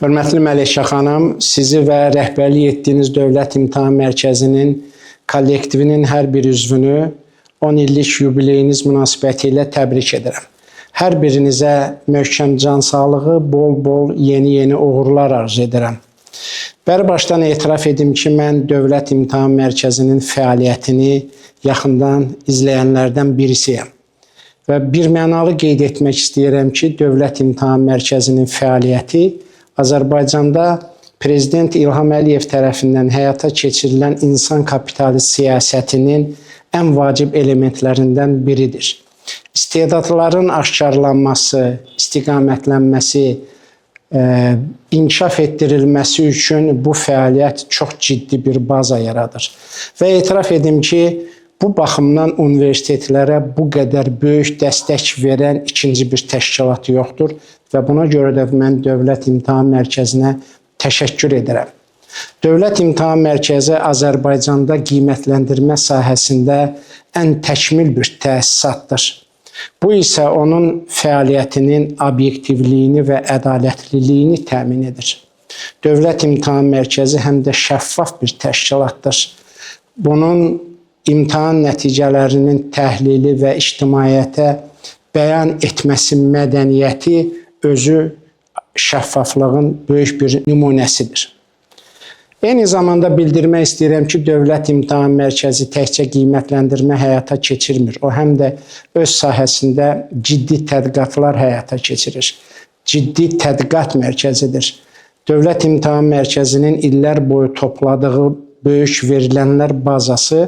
Hörmətli Məlikə xanım, sizi və rəhbərlik etdiyiniz Dövlət İmtahan Mərkəzinin kollektivinin hər bir üzvünü 10 illik yubileyiniz münasibətilə təbrik edirəm. Hər birinizə möhkəm can sağlığı, bol-bol yeni uğurlar arzu edirəm. Bəri başdan etiraf edim ki, mən Dövlət İmtahan Mərkəzinin fəaliyyətini yaxından izləyənlərdən birisiyəm. Və birmənalı qeyd etmək istəyirəm ki, Dövlət İmtahan Mərkəzinin fəaliyyəti Azərbaycanda Prezident İlham Əliyev tərəfindən həyata keçirilən insan kapitali siyasətinin ən vacib elementlərindən biridir. İstedadların aşkarlanması, istiqamətlənməsi, inkişaf etdirilməsi üçün bu fəaliyyət çox ciddi bir baza yaradır. Və etiraf edim ki, bu baxımdan universitetlərə bu qədər böyük dəstək verən ikinci bir təşkilat yoxdur və buna görə də mən Dövlət İmtahan Mərkəzinə təşəkkür edirəm. Dövlət İmtahan Mərkəzi Azərbaycanda qiymətləndirmə sahəsində ən təkmil bir təsisatdır. Bu isə onun fəaliyyətinin obyektivliyini və ədalətliliyini təmin edir. Dövlət İmtahan Mərkəzi həm də şəffaf bir təşkilatdır. Bunun imtahan nəticələrinin təhlili və ictimaiyyətə bəyan etməsi mədəniyyəti özü şəffaflığın böyük bir nümunəsidir. Eyni zamanda bildirmək istəyirəm ki, Dövlət İmtahan Mərkəzi təkcə qiymətləndirmə həyata keçirmir. O həm də öz sahəsində ciddi tədqiqatlar həyata keçirir. Ciddi tədqiqat mərkəzidir. Dövlət İmtahan Mərkəzinin illər boyu topladığı böyük verilənlər bazası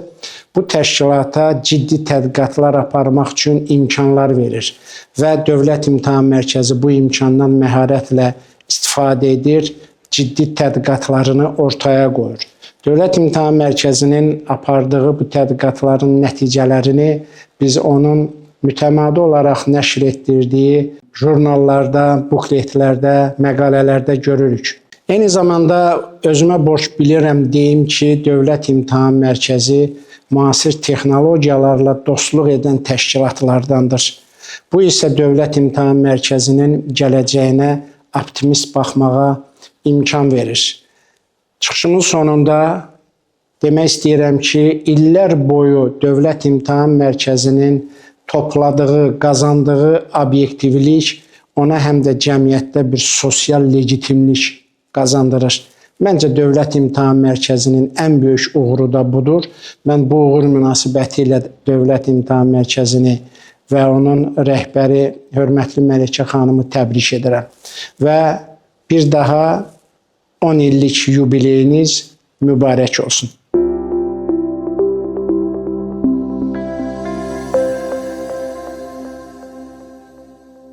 bu təşkilata ciddi tədqiqatlar aparmaq üçün imkanlar verir və Dövlət İmtahan Mərkəzi bu imkandan məharətlə istifadə edir, ciddi tədqiqatlarını ortaya qoyur. Dövlət İmtahan Mərkəzinin apardığı bu tədqiqatların nəticələrini biz onun mütəmadi olaraq nəşr etdirdiyi jurnallarda, bukletlərdə, məqalələrdə görürük. Eyni zamanda özümə borc bilirəm deyim ki, Dövlət İmtahan Mərkəzi müasir texnologiyalarla dostluq edən təşkilatlardandır. Bu isə Dövlət İmtahan Mərkəzinin gələcəyinə optimist baxmağa imkan verir. Çıxışımın sonunda demək istəyirəm ki, illər boyu Dövlət İmtahan Mərkəzinin topladığı, qazandığı obyektivlik ona həm də cəmiyyətdə bir sosial legitimlik qazandırır. Məncə Dövlət İmtahan Mərkəzinin ən böyük uğuru da budur. Mən bu uğur münasibətilə Dövlət İmtahan Mərkəzini və onun rəhbəri hörmətli Məlikə xanımı təbrik edirəm. Və bir daha 10 illik yubileyiniz mübarək olsun.